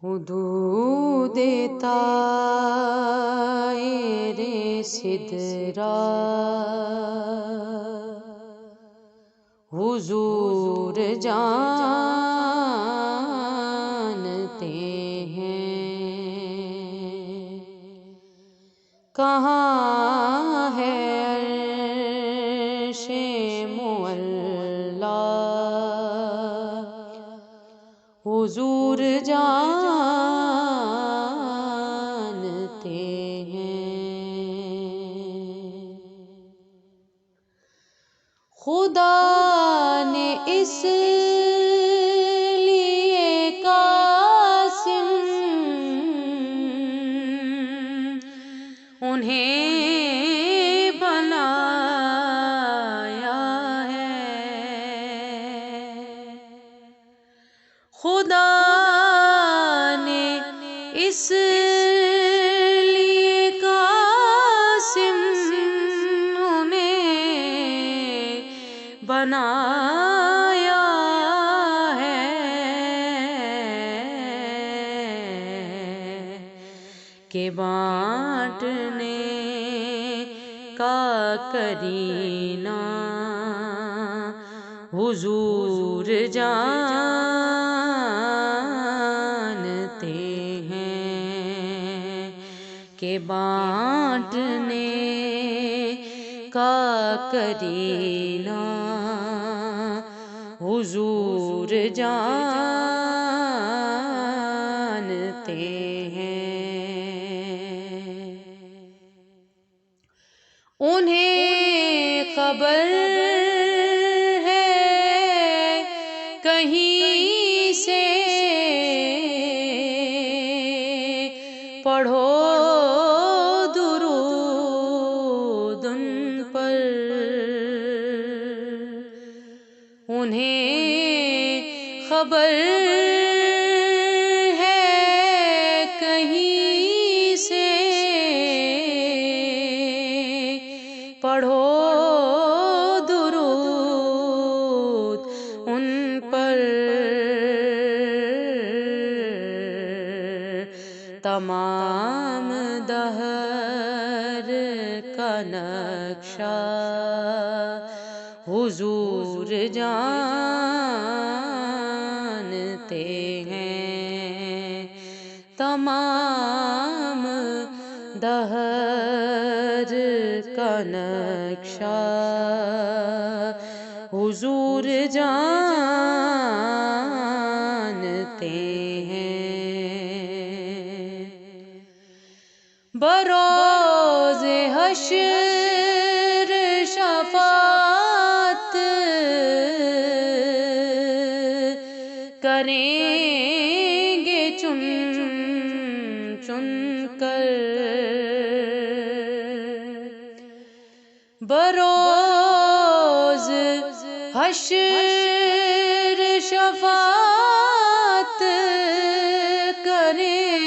حدود طائر سدرا حضور جانتے ہیں، کہاں ہے عرش معلی حضور جانتے ہیں۔ خدا نے اس لیے قاسم انہیں بنایا ہے، خدا نے اس لیے قاسم انہیں بنایا ہے کہ بانٹنے کا کرینہ حضور جانتے ہیں، کہ بانٹنے کا کرینہ حضور جانتے ہیں۔ انہیں خبر ہے کہیں سے، پڑھو درود ان پر، انہیں خبر ہے کہیں سے، پڑھو درود ان پر، تمام دہر کا نقشہ حضور جانتے ہیں، تمام دہر کا نقشہ حضور جانتے ہیں۔ بروز حشر شفاعت کریں گے چن چن کر، بروز حشر شفاعت کریں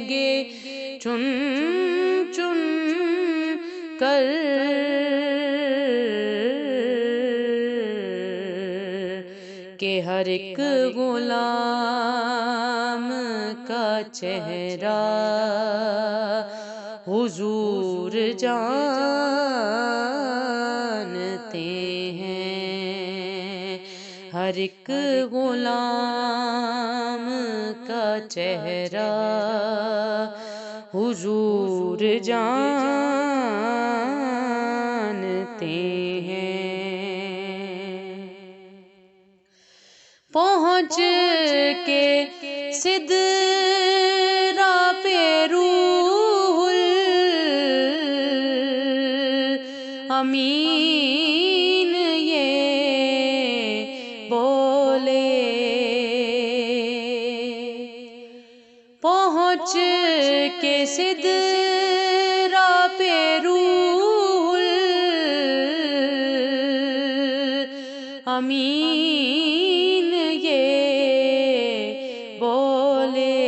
گے چن چن کر، کہ ہر ایک غلام کا چہرہ حضور جانتے ہیں، ہر ایک غلام کا چہرہ حضور جانتے ہیں۔ پہنچ کے سدرا پہ روح الامین یہ بولے، پہنچ کے سدرا پہ روح الامین یہ بولے،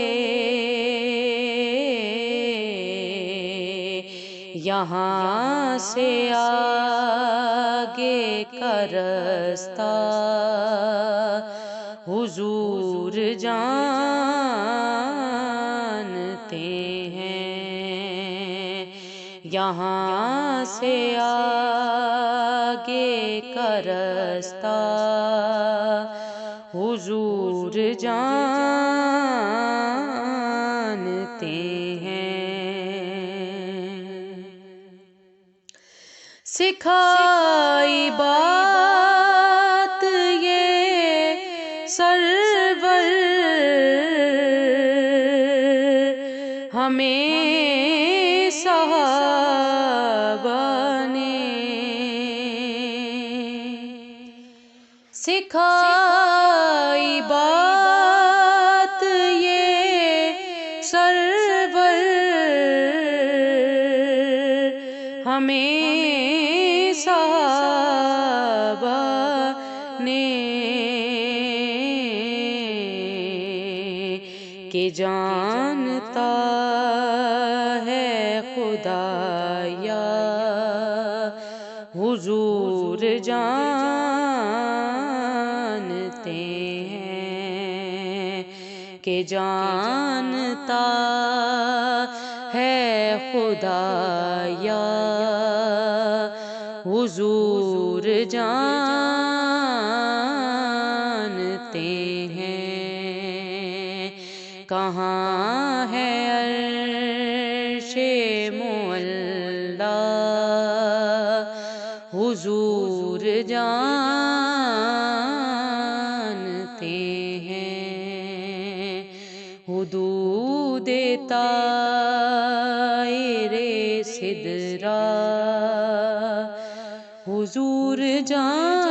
یہاں سے آگے کا رستہ حضور جانتے یہاں سے آگے کا راستہ حضور جانتے ہیں، سکھائی بات یہ سرور ہمیں صحابہ نے، سکھائی بات یہ سرور ہمیں صحابہ نے، کہ جانتا ہے خدا یا حضور جانتے ہیں، کہ جانتا ہے خدا یا حضور جانتے ہیں، کہاں ہے عرش معلی حضور جانتے ہیں، حدود طائر سدرہ حضور جانتے